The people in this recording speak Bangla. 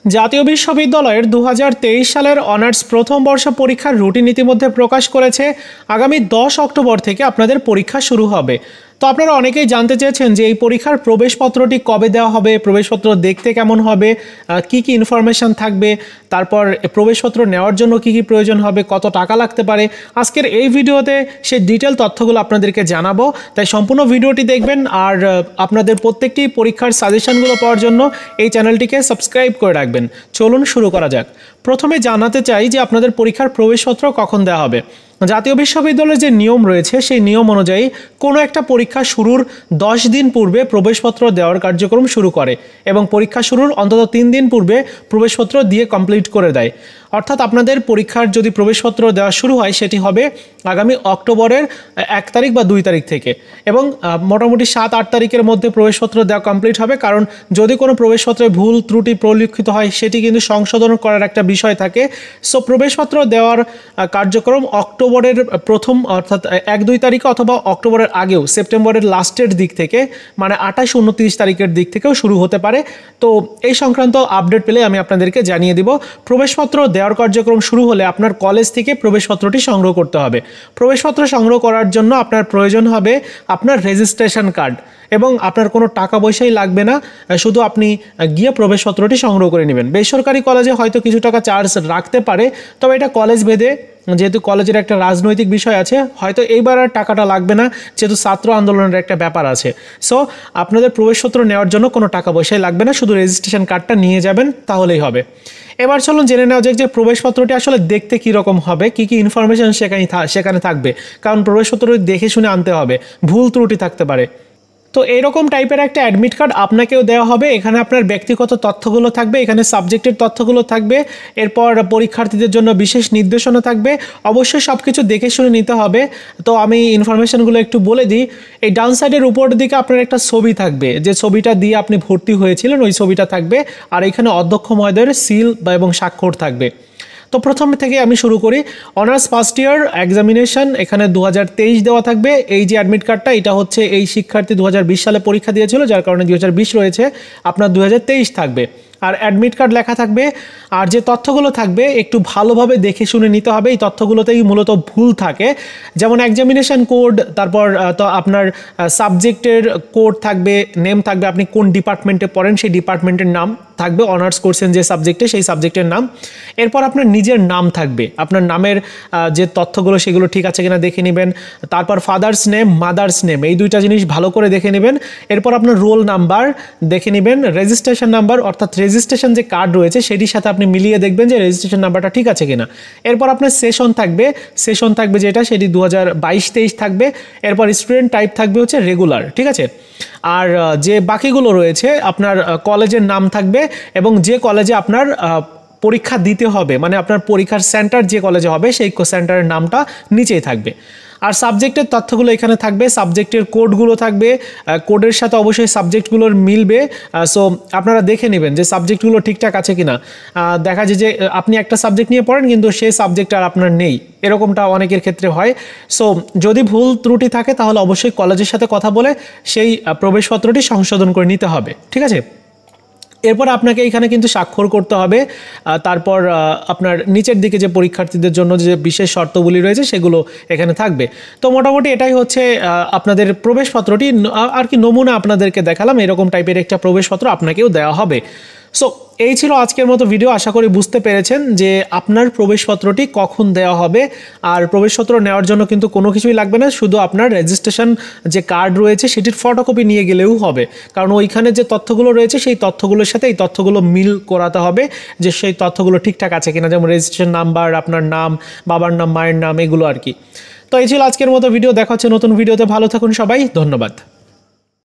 জাতীয় বিশ্ববিদ্যালয়ের 2023 সালের অনার্স প্রথম বর্ষ পরীক্ষার রুটিন ইতিমধ্যে প্রকাশ করেছে। আগামী 10 অক্টোবর থেকে আপনাদের পরীক্ষা শুরু হবে। তো আপনারা অনেকেই জানতে চেয়েছেন যে এই পরীক্ষার প্রবেশপত্রটি কবে দেওয়া হবে, প্রবেশপত্র দেখতে কেমন হবে, কি কি ইনফরমেশন থাকবে, তারপর প্রবেশপত্র নেওয়ার জন্য কি কি প্রয়োজন হবে, কত টাকা লাগতে পারে। আজকের এই ভিডিওতে সেই ডিটেল তথ্যগুলো আপনাদেরকে জানাবো, তাই সম্পূর্ণ ভিডিওটি দেখবেন। আর আপনাদের প্রত্যেকটি পরীক্ষার সাজেশনগুলো পাওয়ার জন্য এই চ্যানেলটিকে সাবস্ক্রাইব করে রাখবেন। চলুন শুরু করা যাক। প্রথমে জানাতে চাই যে আপনাদের পরীক্ষার প্রবেশপত্র কখন দেওয়া হবে। জাতীয় বিশ্ববিদ্যালয়ের যে নিয়ম রয়েছে সেই নিয়ম অনুযায়ী কোনো একটা পরীক্ষা শুরুর 10 দিন পূর্বে প্রবেশপত্র দেওয়ার কার্যক্রম শুরু করে এবং পরীক্ষা শুরুর অন্তত 3 দিন পূর্বে প্রবেশপত্র দিয়ে কমপ্লিট করে দেয়। অর্থাৎ আপনাদের পরীক্ষার যদি প্রবেশপত্র দেওয়া শুরু হয় সেটি হবে আগামী অক্টোবরের 1 তারিখ বা 2 তারিখ থেকে, এবং মোটামুটি 7-8 তারিখের মধ্যে প্রবেশপত্র দেওয়া কমপ্লিট হবে। কারণ যদি কোনো প্রবেশপত্রে ভুল ত্রুটি পরিলক্ষিত হয় সেটি কিন্তু সংশোধন করার একটা বিষয় থাকে। সো প্রবেশপত্র দেওয়ার কার্যক্রম অক্টোবরের প্রথম অর্থাৎ 1-2 তারিখে অথবা অক্টোবরের আগেও সেপ্টেম্বরের লাস্টের দিক থেকে, মানে 28-29 তারিখের দিক থেকেও শুরু হতে পারে। তো এই সংক্রান্ত আপডেট পেলে আমি আপনাদেরকে জানিয়ে দিব। প্রবেশপত্র দেওয়ার কার্যক্রম শুরু হলে আপনার কলেজ থেকে প্রবেশপত্রটি সংগ্রহ করতে হবে। প্রবেশপত্র সংগ্রহ করার জন্য আপনার প্রয়োজন হবে আপনার রেজিস্ট্রেশন কার্ড, এবং আপনার কোনো টাকা পয়সাই লাগবে না, শুধু আপনি গিয়ে প্রবেশপত্রটি সংগ্রহ করে নেবেন। বেসরকারি কলেজে হয়তো কিছু টাকা চার্জ রাখতে পারে, তবে এটা কলেজ ভেদে, যেহেতু কলেজের একটা রাজনৈতিক বিষয় আছে, হয়তো এইবার আর টাকাটা লাগবে না, যেহেতু ছাত্র আন্দোলনের একটা ব্যাপার আছে। সো আপনাদের প্রবেশপত্র নেওয়ার জন্য কোনো টাকা পয়সাই লাগবে না, শুধু রেজিস্ট্রেশন কার্ডটা নিয়ে যাবেন তাহলেই হবে। এবার চলুন জেনে নেওয়া যাক যে প্রবেশপত্রটি আসলে দেখতে কীরকম হবে, কী কী ইনফরমেশন সেখানে থাকবে। কারণ প্রবেশপত্রটি দেখে শুনে আনতে হবে, ভুল ত্রুটি থাকতে পারে। তো এইরকম টাইপের একটা অ্যাডমিট কার্ড আপনাকেও দেওয়া হবে। এখানে আপনার ব্যক্তিগত তথ্যগুলো থাকবে, এখানে সাবজেক্টের তথ্যগুলো থাকবে, এরপর পরীক্ষার্থীদের জন্য বিশেষ নির্দেশনা থাকবে। অবশ্যই সব কিছু দেখে শুনে নিতে হবে। তো আমি ইনফরমেশনগুলো একটু বলে দিই। এই ডান সাইডের উপর দিকে আপনার একটা ছবি থাকবে, যে ছবিটা দিয়ে আপনি ভর্তি হয়েছিলেন ওই ছবিটা থাকবে, আর এখানে অধ্যক্ষ মহোদয়ের সিল এবং স্বাক্ষর থাকবে। তো প্রথম থেকে আমি শুরু করি। অনার্স ফার্স্ট ইয়ার এক্সামিনেশন এখানে 2023 দেওয়া থাকবে। এই যে অ্যাডমিট কার্ডটা, এটা হচ্ছে এই শিক্ষার্থী 2020 সালে পরীক্ষা দিয়েছিল, যার কারণে 2020 রয়েছে, আপনার 2023 থাকবে। আর অ্যাডমিট কার্ড লেখা থাকবে। আর যে তথ্যগুলো থাকবে একটু ভালোভাবে দেখে শুনে নিতে হবে। এই তথ্যগুলোতেই মূলত ভুল থাকে, যেমন এক্সামিনেশন কোড, তারপর তো আপনার সাবজেক্টের কোড থাকবে, নেম থাকবে, আপনি কোন ডিপার্টমেন্টে পড়েন সেই ডিপার্টমেন্টের নাম থাকবে, অনার্স করছেন যে সাবজেক্টে সেই সাবজেক্টের নাম। এরপর আপনার নিজের নাম থাকবে, আপনার নামের যে তথ্যগুলো সেগুলো ঠিক আছে কিনা দেখে নেবেন। তারপর ফাদার্স নেম, মাদার্স নেম, এই দুইটা জিনিস ভালো করে দেখে নেবেন। এরপর আপনার রোল নাম্বার দেখে নেবেন, রেজিস্ট্রেশন নাম্বার অর্থাৎ রেজিস্ট্রেশন যে কার্ড রয়েছে সেটির সাথে আপনি মিলিয়ে দেখবেন যে রেজিস্ট্রেশন নাম্বারটা ঠিক আছে কিনা। এরপর আপনার সেশন থাকবে যেটা, সেটি 2022-23 থাকবে। এরপর স্টুডেন্ট টাইপ থাকবে হচ্ছে রেগুলার, ঠিক আছে। আর যে বাকিগুলো রয়েছে আপনার কলেজের নাম থাকবে, এবং যে কলেজে আপনার পরীক্ষা দিতে হবে, মানে আপনার পরীক্ষার সেন্টার যে কলেজে হবে সেই সেন্টারের নামটা নিচেই থাকবে। আর সাবজেক্টের তথ্যগুলো এখানে থাকবে, সাবজেক্টের কোডগুলো থাকবে, কোডের সাথে অবশ্যই সাবজেক্টগুলোর মিলবে। সো আপনারা দেখে নেবেন যে সাবজেক্টগুলো ঠিকঠাক আছে কিনা। দেখা যায় যে আপনি একটা সাবজেক্ট নিয়ে পড়েন কিন্তু সেই সাবজেক্ট আর আপনার নেই, এরকমটা অনেকের ক্ষেত্রে হয়। সো যদি ভুল ত্রুটি থাকে তাহলে অবশ্যই কলেজের সাথে কথা বলে সেই প্রবেশপত্রটি সংশোধন করে নিতে হবে, ঠিক আছে। এরপর আপনাকে এখানে কিন্তু স্বাক্ষর করতে হবে। তারপর আপনার নিচের দিকে যে পরীক্ষার্থীদের জন্য যে বিশেষ শর্তগুলি রয়েছে সেগুলো এখানে থাকবে। তো মোটামুটি এটাই হচ্ছে আপনাদের প্রবেশপত্রটি, আর কি নমুনা আপনাদেরকে দেখালাম। এরকম টাইপের একটা প্রবেশপত্র আপনাকেও দেওয়া হবে। সো এই ছিল আজকের মতো ভিডিও। আশা করি বুঝতে পেরেছেন যে আপনার প্রবেশপত্রটি কখন দেওয়া হবে। আর প্রবেশপত্র নেওয়ার জন্য কিন্তু কোনো কিছুই লাগবে না, শুধু আপনার রেজিস্ট্রেশন যে কার্ড রয়েছে সেটির ফটোকপি নিয়ে গেলেও হবে। কারণ ওইখানে যে তথ্যগুলো রয়েছে সেই তথ্যগুলোর সাথে এই তথ্যগুলো মিল করাতে হবে, যে সেই তথ্যগুলো ঠিকঠাক আছে কিনা, যেমন রেজিস্ট্রেশন নাম্বার, আপনার নাম, বাবার নাম, মায়ের নাম, এগুলো আর কি। তো এই ছিল আজকের মতো ভিডিও। দেখা হচ্ছে নতুন ভিডিওতে। ভালো থাকুন সবাই, ধন্যবাদ।